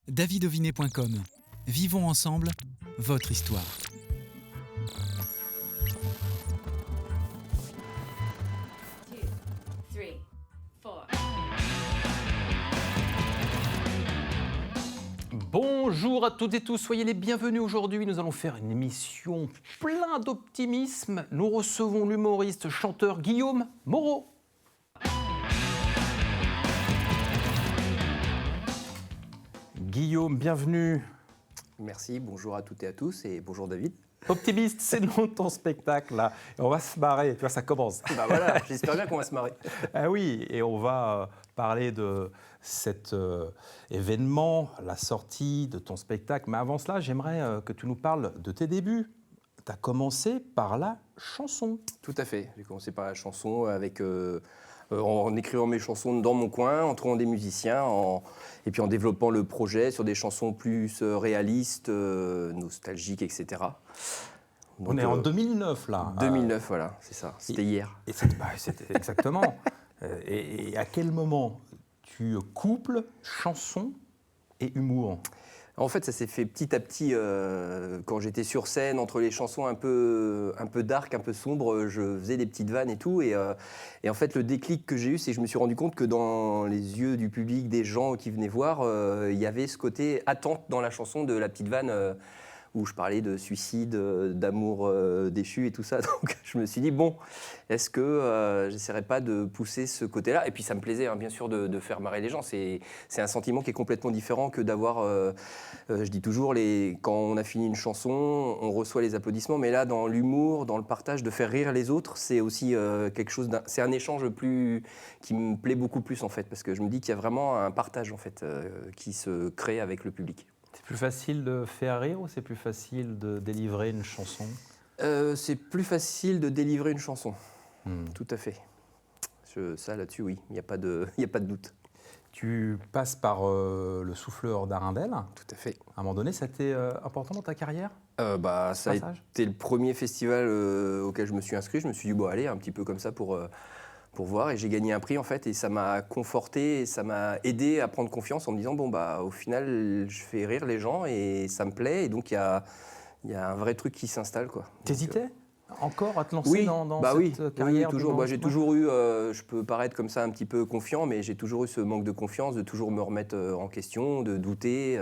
davidovinet.com. Vivons ensemble votre histoire. Bonjour à toutes et tous, soyez les bienvenus. Aujourd'hui, nous allons faire une émission plein d'optimisme. Nous recevons l'humoriste chanteur Guillaume Moreau. Guillaume, bienvenue. Merci, bonjour à toutes et à tous et bonjour David. Optimiste, c'est le nom de ton spectacle là. Et on va se marrer, tu vois, ça commence. Bah voilà, j'espère bien qu'on va se marrer. Ah oui, et on va parler de cet événement, la sortie de ton spectacle. Mais avant cela, j'aimerais que tu nous parles de tes débuts. Tu as commencé par la chanson. Tout à fait, j'ai commencé par la chanson avec, en écrivant mes chansons dans mon coin, en trouvant des musiciens, et puis en développant le projet sur des chansons plus réalistes, nostalgiques, etc. Donc, On est en 2009 là. 2009, voilà, c'est ça, c'était hier. Et c'était exactement. Et à quel moment tu couples chanson et humour ? En fait, ça s'est fait petit à petit quand j'étais sur scène, entre les chansons un peu dark, un peu sombres, je faisais des petites vannes et tout. Et en fait, le déclic que j'ai eu, c'est que je me suis rendu compte que dans les yeux du public, des gens qui venaient voir, il y avait ce côté attente dans la chanson de la petite vanne où je parlais de suicide, d'amour déchu et tout ça. Donc je me suis dit, bon, est-ce que j'essaierais pas de pousser ce côté-là ? Et puis ça me plaisait, hein, bien sûr, de faire marrer les gens. C'est un sentiment qui est complètement différent que d'avoir, je dis toujours, quand on a fini une chanson, on reçoit les applaudissements. Mais là, dans l'humour, dans le partage, de faire rire les autres, c'est aussi quelque chose, c'est un échange qui me plaît beaucoup plus, en fait. Parce que je me dis qu'il y a vraiment un partage, en fait, qui se crée avec le public. C'est plus facile de faire rire ou c'est plus facile de délivrer une chanson ? C'est plus facile de délivrer une chanson, tout à fait. Ça, là-dessus, oui, il n'y a pas de doute. Tu passes par le Souffleur d'Arundel. Tout à fait. À un moment donné, ça a été important dans ta carrière ? Ça a été le premier festival auquel je me suis inscrit. Je me suis dit, bon, allez, un petit peu comme ça pour voir. Et j'ai gagné un prix, en fait, et ça m'a conforté, et ça m'a aidé à prendre confiance en me disant, bon, au final, je fais rire les gens et ça me plaît. Et donc, il y a un vrai truc qui s'installe, quoi. T'hésitais encore à te lancer dans cette carrière ? Oui, toujours. J'ai toujours eu, je peux paraître comme ça un petit peu confiant, mais j'ai toujours eu ce manque de confiance, de toujours me remettre en question, de douter.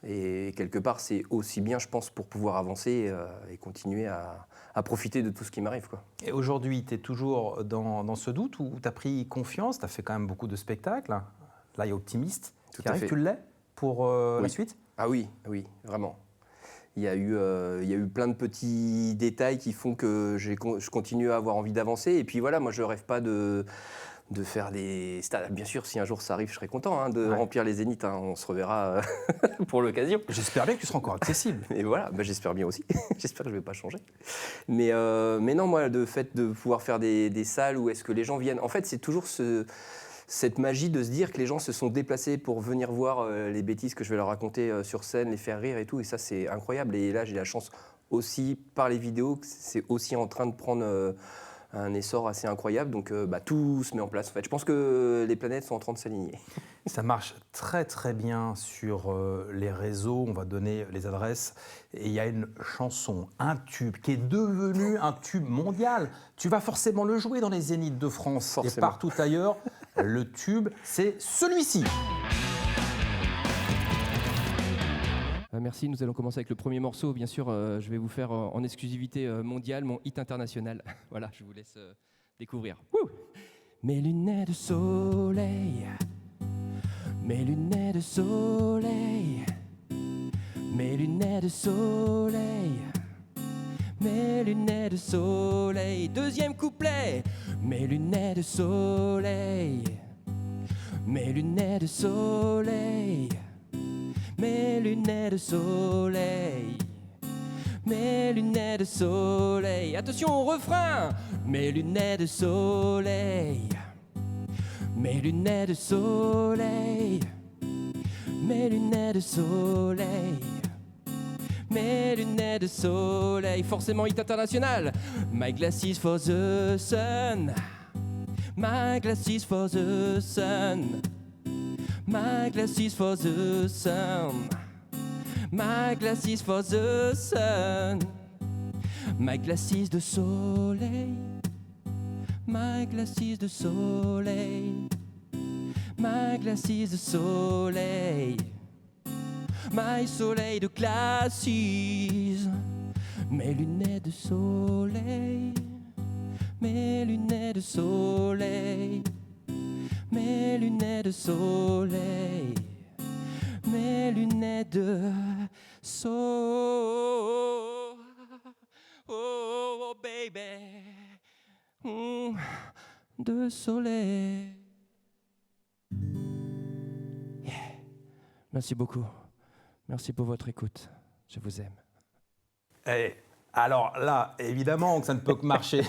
Et quelque part, c'est aussi bien, je pense, pour pouvoir avancer et continuer à profiter de tout ce qui m'arrive, quoi. Et aujourd'hui, tu es toujours dans ce doute ou tu as pris confiance ? Tu as fait quand même beaucoup de spectacles. Là, il y a Optimiste qui arrive. Tu l'es pour la suite ? Ah oui, vraiment. Il y a eu plein de petits détails qui font que je continue à avoir envie d'avancer. Et puis voilà, moi, je ne rêve pas de faire des stades. Bien sûr, si un jour ça arrive, je serai content de remplir les Zéniths. On se reverra pour l'occasion. J'espère bien que tu seras encore accessible. Et voilà, j'espère bien aussi. J'espère que je ne vais pas changer. Mais non, moi, le fait de pouvoir faire des salles où est-ce que les gens viennent... En fait, c'est toujours cette magie de se dire que les gens se sont déplacés pour venir voir les bêtises que je vais leur raconter sur scène, les faire rire et tout. Et ça, c'est incroyable. Et là, j'ai la chance aussi, par les vidéos, que c'est aussi en train de prendre... un essor assez incroyable, donc tout se met en place. En fait, je pense que les planètes sont en train de s'aligner. Ça marche très très bien sur les réseaux, on va donner les adresses. Et il y a une chanson, un tube, qui est devenu un tube mondial. Tu vas forcément le jouer dans les Zéniths de France et partout ailleurs. Le tube, c'est celui-ci. Merci, nous allons commencer avec le premier morceau. Bien sûr, je vais vous faire en exclusivité mondiale mon hit international. Voilà, je vous laisse découvrir. Wouh! Mes lunettes de soleil, mes lunettes de soleil, mes lunettes de soleil, mes lunettes de soleil. Deuxième couplet, mes lunettes de soleil, mes lunettes de soleil. Mes lunettes de soleil, mes lunettes de soleil. Attention au refrain. Mes lunettes de soleil, mes lunettes de soleil, mes lunettes de soleil, mes lunettes de soleil. Forcément hit international. My glasses for the sun, my glasses for the sun. My glasses for the sun. My glasses for the sun. My glasses de soleil. My glasses de soleil. My glasses de soleil. My soleil de glasses. Mes lunettes de soleil. Mes lunettes de soleil. Mes lunettes de soleil. Mes lunettes de soleil. Oh, baby. De soleil. Yeah. Merci beaucoup. Merci pour votre écoute. Je vous aime. Eh, alors là, évidemment que ça ne peut que marcher,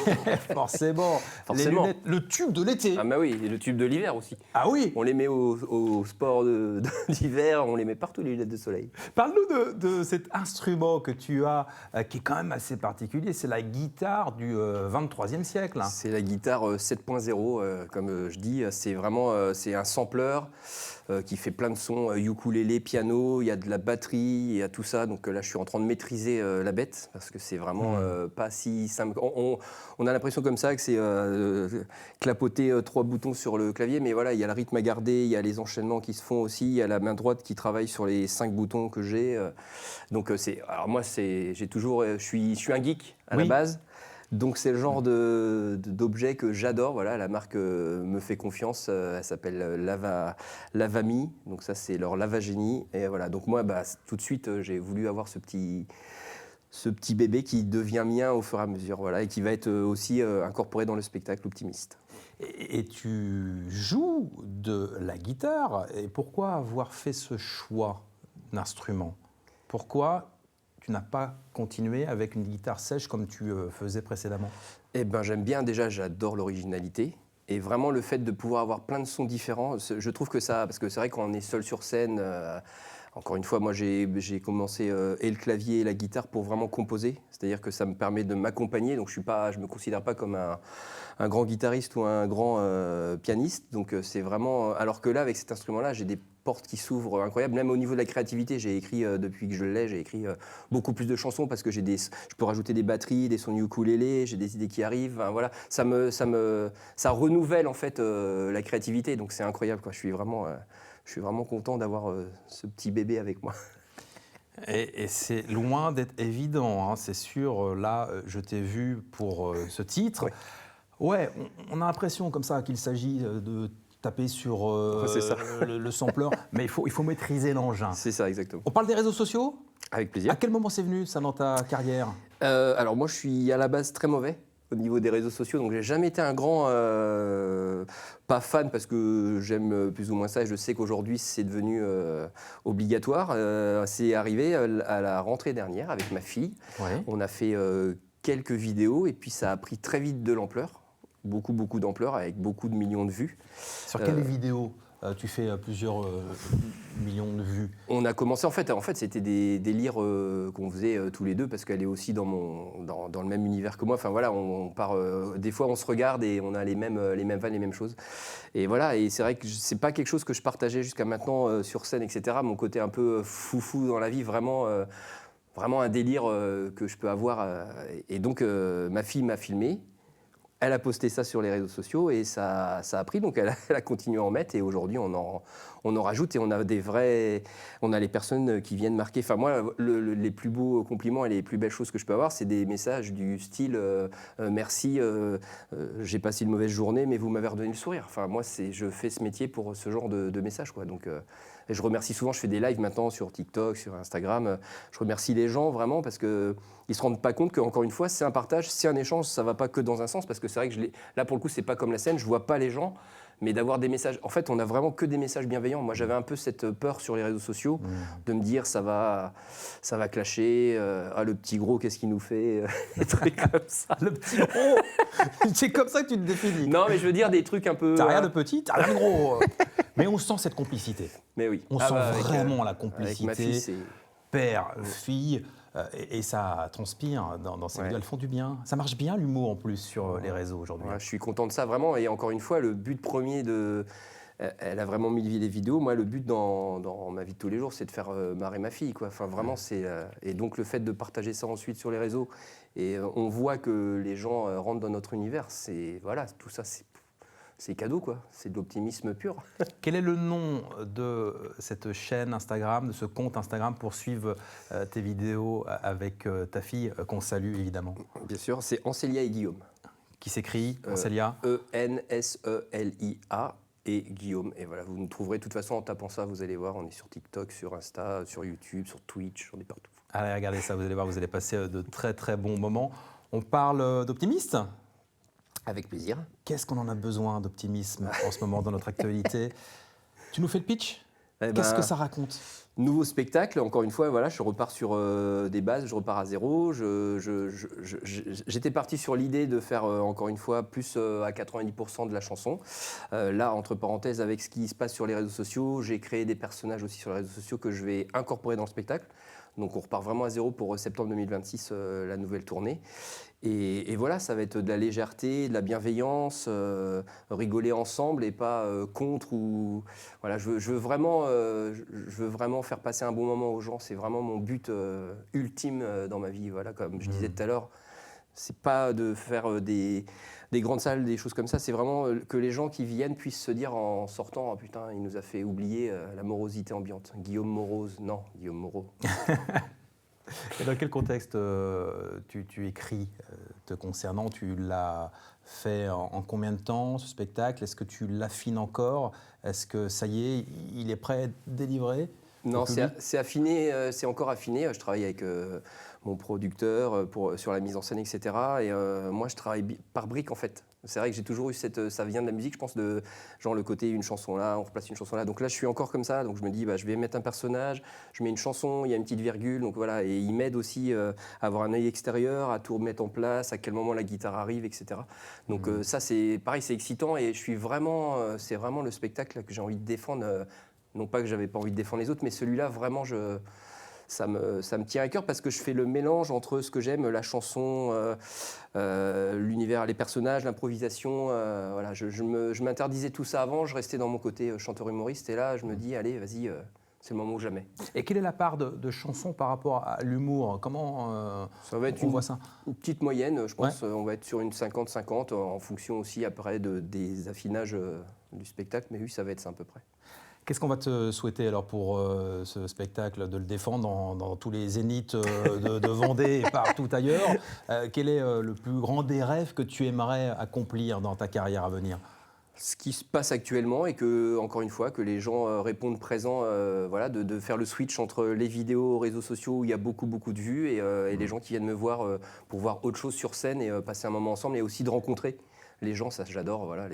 forcément. Les lunettes, le tube de l'été. Ah bah oui, et le tube de l'hiver aussi. Ah oui. On les met au sport d'hiver, on les met partout, les lunettes de soleil. Parle-nous de cet instrument que tu as, qui est quand même assez particulier. C'est la guitare du 23e siècle. C'est la guitare 7.0, comme je dis. C'est vraiment c'est un sampler qui fait plein de sons, ukulélé, piano, il y a de la batterie, il y a tout ça. Donc là, je suis en train de maîtriser la bête, parce que c'est vraiment pas si simple. On a l'impression comme ça que c'est clapoter 3 boutons sur le clavier, mais voilà, il y a le rythme à garder, il y a les enchaînements qui se font aussi, il y a la main droite qui travaille sur les 5 boutons que j'ai. Donc alors moi, j'ai toujours, je suis un geek à la base. Donc c'est le genre d'objet que j'adore. Voilà, la marque me fait confiance. Elle s'appelle Lavami. Donc ça c'est leur Lavagénie. Et voilà. Donc moi, tout de suite, j'ai voulu avoir ce petit bébé qui devient mien au fur et à mesure. Voilà, et qui va être aussi incorporé dans le spectacle Optimiste. Et tu joues de la guitare. Et pourquoi avoir fait ce choix d'instrument? Pourquoi tu n'as pas continué avec une guitare sèche comme tu faisais précédemment? Eh ben, j'aime bien, déjà, j'adore l'originalité. Et vraiment, le fait de pouvoir avoir plein de sons différents, je trouve que ça... Parce que c'est vrai, quand on est seul sur scène, encore une fois, moi, j'ai commencé et le clavier et la guitare pour vraiment composer. C'est-à-dire que ça me permet de m'accompagner. Donc, je ne me considère pas comme un grand guitariste ou un grand pianiste. Donc, c'est vraiment... Alors que là, avec cet instrument-là, j'ai des portes qui s'ouvrent incroyables. Même au niveau de la créativité, j'ai écrit, depuis que je l'ai, j'ai écrit beaucoup plus de chansons parce que je peux rajouter des batteries, des sons ukulélé, j'ai des idées qui arrivent. Enfin, voilà, ça renouvelle en fait la créativité. Donc c'est incroyable, quoi. Je suis vraiment content d'avoir ce petit bébé avec moi. Et c'est loin d'être évident, hein, c'est sûr. Là, je t'ai vu pour ce titre. Ouais, on a l'impression comme ça qu'il s'agit de taper sur le sampler, mais il faut maîtriser l'engin. C'est ça, exactement. On parle des réseaux sociaux? Avec plaisir. À quel moment c'est venu ça dans ta carrière? Alors moi, je suis à la base très mauvais au niveau des réseaux sociaux, donc j'ai jamais été un grand, pas fan parce que j'aime plus ou moins ça et je sais qu'aujourd'hui c'est devenu obligatoire. C'est arrivé à la rentrée dernière avec ma fille. Ouais. On a fait quelques vidéos et puis ça a pris très vite de l'ampleur. Beaucoup d'ampleur avec beaucoup de millions de vues. Sur quelle vidéo tu fais plusieurs millions de vues? On a commencé, en fait c'était des délires qu'on faisait tous les deux parce qu'elle est aussi dans le même univers que moi. Enfin voilà, on part, des fois on se regarde et on a les mêmes vannes, les mêmes choses. Et voilà, et c'est vrai que c'est pas quelque chose que je partageais jusqu'à maintenant sur scène, etc. Mon côté un peu foufou dans la vie, vraiment un délire que je peux avoir. Et donc ma fille m'a filmé. Elle a posté ça sur les réseaux sociaux et ça a pris, donc elle a continué à en mettre et aujourd'hui on en rajoute et on a les personnes qui viennent marquer. Enfin moi, les plus beaux compliments et les plus belles choses que je peux avoir, c'est des messages du style merci, j'ai passé une mauvaise journée mais vous m'avez redonné le sourire. Enfin moi, je fais ce métier pour ce genre de messages, quoi. Donc et je remercie souvent, je fais des lives maintenant sur TikTok, sur Instagram. Je remercie les gens vraiment parce qu'ils ne se rendent pas compte qu'encore une fois, c'est un partage, c'est un échange, ça ne va pas que dans un sens parce que c'est vrai que là pour le coup, c'est pas comme la scène, je ne vois pas les gens, mais d'avoir des messages. En fait, on n'a vraiment que des messages bienveillants. Moi, j'avais un peu cette peur sur les réseaux sociaux de me dire ça va clasher, le petit gros, qu'est-ce qu'il nous fait, des trucs comme ça. Le petit gros, c'est comme ça que tu te définis. Non, mais je veux dire des trucs un peu. T'as rien de petit, t'as rien de gros. Mais on sent cette complicité. Mais oui. On sent vraiment la complicité. Avec ma fille, c'est... Père, fille, et ça transpire dans ces vidéos, elles font du bien. Ça marche bien l'humour en plus sur les réseaux aujourd'hui. Ouais, je suis content de ça vraiment et encore une fois, le but premier elle a vraiment mis les vidéos. Moi, le but dans ma vie de tous les jours, c'est de faire marrer ma fille, quoi. Enfin, vraiment, et donc, le fait de partager ça ensuite sur les réseaux, et on voit que les gens rentrent dans notre univers, voilà, tout ça, c'est cadeau, quoi. C'est de l'optimisme pur. Quel est le nom de cette chaîne Instagram, de ce compte Instagram pour suivre tes vidéos avec ta fille, qu'on salue évidemment? Bien sûr, c'est Ancelia et Guillaume. Qui s'écrit Ancelia Enselia et Guillaume. Et voilà, vous nous trouverez de toute façon en tapant ça, vous allez voir, on est sur TikTok, sur Insta, sur YouTube, sur Twitch, on est partout. Allez, regardez ça, vous allez voir, vous allez passer de très très bons moments. On parle d'optimisme. Avec plaisir. Qu'est-ce qu'on en a besoin d'optimisme en ce moment dans notre actualité? Tu nous fais le pitch? Qu'est-ce que ça raconte? Nouveau spectacle, encore une fois, voilà, je repars sur des bases, je repars à zéro. J'étais parti sur l'idée de faire, encore une fois, plus à 90% de la chanson. Là, entre parenthèses, avec ce qui se passe sur les réseaux sociaux, j'ai créé des personnages aussi sur les réseaux sociaux que je vais incorporer dans le spectacle. Donc on repart vraiment à zéro pour septembre 2026, la nouvelle tournée. Et voilà, ça va être de la légèreté, de la bienveillance, rigoler ensemble et pas contre. Voilà, je veux vraiment faire passer un bon moment aux gens. C'est vraiment mon but ultime dans ma vie. Voilà, comme je disais tout à l'heure, c'est pas de faire des grandes salles, des choses comme ça. C'est vraiment que les gens qui viennent puissent se dire en sortant, oh, putain, il nous a fait oublier la morosité ambiante. Guillaume Morose, non, Guillaume Moreau. Et dans quel contexte tu écris te concernant? Tu l'as fait en combien de temps, ce spectacle? Est-ce que tu l'affines encore? Est-ce que ça y est, il est prêt à être délivré? Non, c'est affiné, c'est encore affiné. Je travaille avec mon producteur sur la mise en scène, etc. Et moi, je travaille par briques, en fait. C'est vrai que j'ai toujours eu ça vient de la musique, je pense, de genre le côté une chanson là, on replace une chanson là. Donc là, je suis encore comme ça. Donc je me dis, je vais mettre un personnage, je mets une chanson, il y a une petite virgule. Donc voilà, et il m'aide aussi à avoir un œil extérieur, à tout remettre en place, à quel moment la guitare arrive, etc. Donc ça, c'est pareil, c'est excitant et je suis vraiment, c'est vraiment le spectacle que j'ai envie de défendre. Non pas que j'avais pas envie de défendre les autres, mais celui-là, vraiment, ça me tient à cœur parce que je fais le mélange entre ce que j'aime, la chanson, l'univers, les personnages, l'improvisation. Voilà, je m'interdisais tout ça avant, je restais dans mon côté chanteur humoriste et là, je me dis, allez, vas-y, c'est le moment ou jamais. Et quelle est la part de chansons par rapport à l'humour? Comment ça va être on voit ça? Une petite moyenne, je pense. On va être sur une 50-50 en fonction aussi après des affinages du spectacle, mais oui, ça va être ça à peu près. Qu'est-ce qu'on va te souhaiter alors pour ce spectacle, de le défendre dans tous les zéniths de Vendée et partout ailleurs? Quel est le plus grand des rêves que tu aimerais accomplir dans ta carrière à venir? Ce qui se passe actuellement et que, encore une fois, que les gens répondent présents, voilà, de faire le switch entre les vidéos, réseaux sociaux où il y a beaucoup de vues et les gens qui viennent me voir pour voir autre chose sur scène et passer un moment ensemble et aussi de rencontrer les gens, ça j'adore, voilà,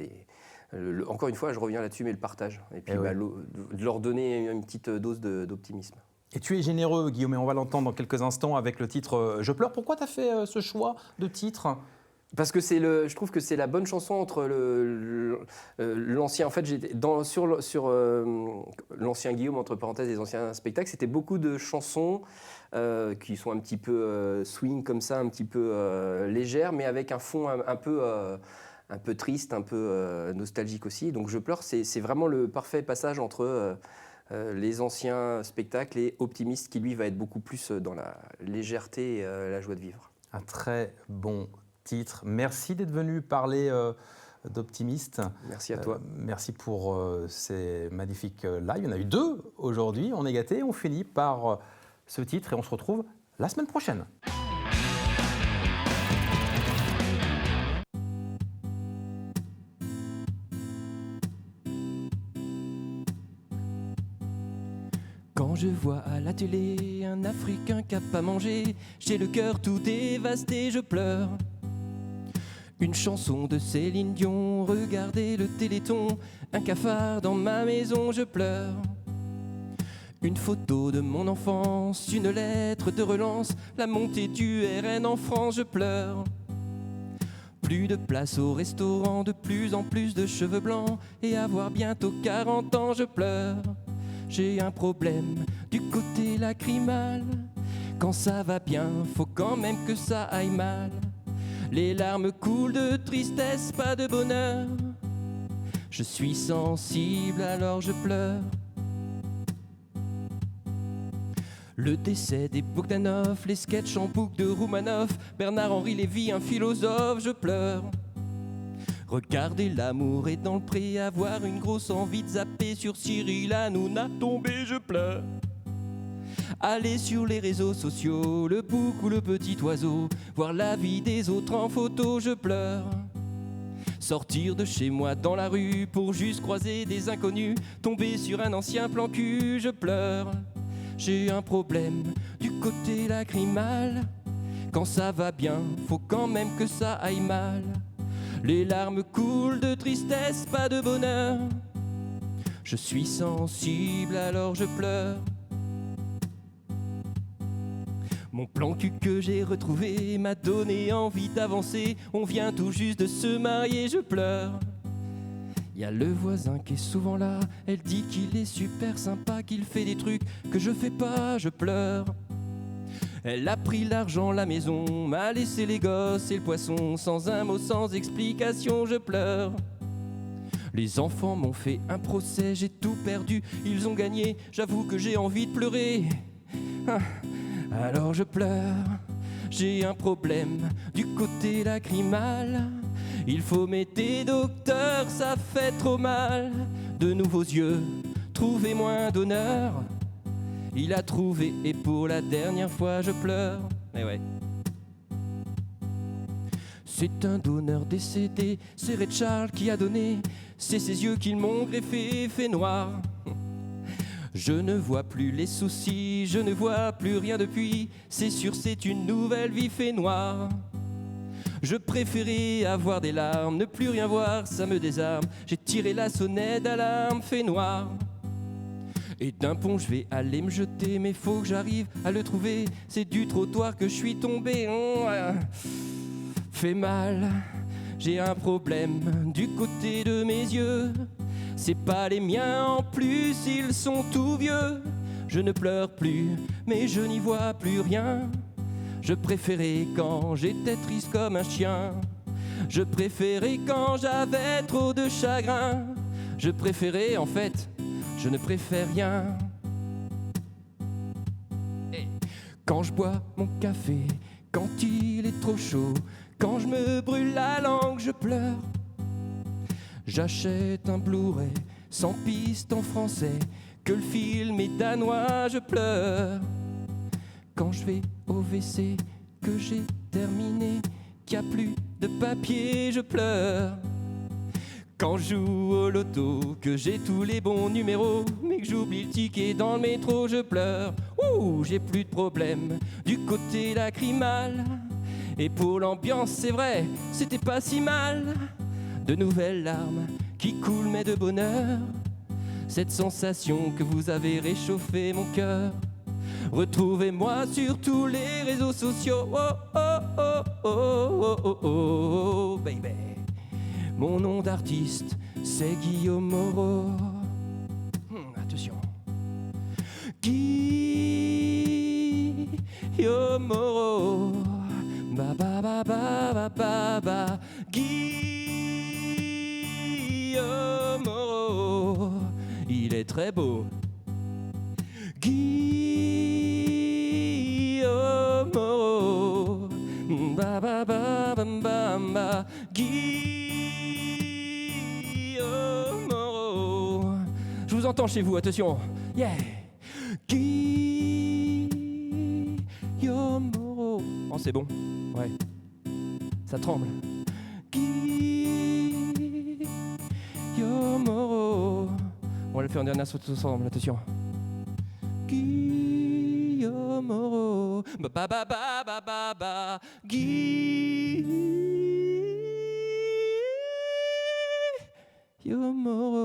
encore une fois, je reviens là-dessus, mais le partage. Et puis de leur donner une petite dose d'optimisme. Et tu es généreux, Guillaume, et on va l'entendre dans quelques instants avec le titre « Je pleure » Pourquoi tu as fait ce choix de titre? Parce que je trouve que c'est la bonne chanson entre l'ancien. En fait, sur l'ancien Guillaume, entre parenthèses, les anciens spectacles, c'était beaucoup de chansons qui sont un petit peu swing comme ça, un petit peu légères, mais avec un fond un peu triste, un peu nostalgique aussi. Donc Je pleure, c'est vraiment le parfait passage entre les anciens spectacles et Optimiste, qui lui va être beaucoup plus dans la légèreté et la joie de vivre. Un très bon titre. Merci d'être venu parler d'Optimiste. Merci à toi. Merci pour ces magnifiques lives. Il y en a eu 2 aujourd'hui. On est gâtés. On finit par ce titre et on se retrouve la semaine prochaine. Quand je vois à la télé un Africain qui n'a pas mangé, j'ai le cœur tout dévasté, je pleure. Une chanson de Céline Dion, regardez le Téléthon, un cafard dans ma maison, je pleure. Une photo de mon enfance, une lettre de relance, la montée du RN en France, je pleure. Plus de place au restaurant, de plus en plus de cheveux blancs, et avoir bientôt 40 ans, je pleure. J'ai un problème du côté lacrymal. Quand ça va bien, faut quand même que ça aille mal. Les larmes coulent de tristesse, pas de bonheur. Je suis sensible alors je pleure. Le décès des Bogdanov, les sketchs en boucle de Roumanoff, Bernard-Henri Lévy, un philosophe, je pleure. Regardez l'amour est dans le pré, avoir une grosse envie de zapper sur Cyril Hanouna tombé, je pleure. Aller sur les réseaux sociaux, le bouc ou le petit oiseau, voir la vie des autres en photo, je pleure. Sortir de chez moi dans la rue pour juste croiser des inconnus, tomber sur un ancien plan cul, je pleure. J'ai un problème du côté lacrymal. Quand ça va bien, faut quand même que ça aille mal. Les larmes coulent de tristesse, pas de bonheur. Je suis sensible alors je pleure. Mon plan cul que j'ai retrouvé m'a donné envie d'avancer. On vient tout juste de se marier, je pleure. Y a le voisin qui est souvent là, elle dit qu'il est super sympa, qu'il fait des trucs que je fais pas, je pleure. Elle a pris l'argent, la maison, m'a laissé les gosses et le poisson, sans un mot, sans explication, je pleure. Les enfants m'ont fait un procès, j'ai tout perdu, ils ont gagné, j'avoue que j'ai envie de pleurer. Alors je pleure, j'ai un problème du côté lacrymal. Il faut m'aider docteur, ça fait trop mal. De nouveaux yeux, trouvez moins d'honneur. Il a trouvé et pour la dernière fois je pleure. Eh ouais. C'est un donneur décédé, c'est Ray Charles qui a donné. C'est ses yeux qu'ils m'ont greffé, fait noir. Je ne vois plus les soucis, je ne vois plus rien depuis. C'est sûr, c'est une nouvelle vie fait noire. Je préférais avoir des larmes, ne plus rien voir, ça me désarme. J'ai tiré la sonnette d'alarme, fait noir. Et d'un pont je vais aller me jeter, mais faut que j'arrive à le trouver. C'est du trottoir que je suis tombé. Fait mal, j'ai un problème du côté de mes yeux. C'est pas les miens en plus, ils sont tout vieux. Je ne pleure plus, mais je n'y vois plus rien. Je préférais quand j'étais triste comme un chien. Je préférais quand j'avais trop de chagrin. Je préférais en fait, je ne préfère rien. Quand je bois mon café, quand il est trop chaud, quand je me brûle la langue, je pleure. J'achète un Blu-ray sans piste en français, que le film est danois, je pleure. Quand je vais au WC, que j'ai terminé, qu'il n'y a plus de papier, je pleure. Quand je joue au loto, que j'ai tous les bons numéros, mais que j'oublie le ticket dans le métro, je pleure. Ouh, j'ai plus de problème du côté lacrymal. Et pour l'ambiance, c'est vrai, c'était pas si mal. De nouvelles larmes qui coulent, mais de bonheur. Cette sensation que vous avez réchauffé mon cœur. Retrouvez-moi sur tous les réseaux sociaux. Oh, oh, oh, oh, oh, oh, oh, baby. Mon nom d'artiste, c'est Guillaume Moreau. Attention. Guillaume Moreau. Ba ba ba ba ba ba ba. Guillaume Moreau. Il est très beau. Guillaume Moreau. Ba ba ba ba ba ba. Guillaume Moreau. Je vous entends chez vous, attention. Yeah. Guillaume Moreau. Oh, c'est bon. Ouais. Ça tremble. Guillaume Moreau. On va le faire en dernière sauce ensemble, attention. Guillaume Moreau. Ba ba ba ba ba ba ba. Guillaume Moreau.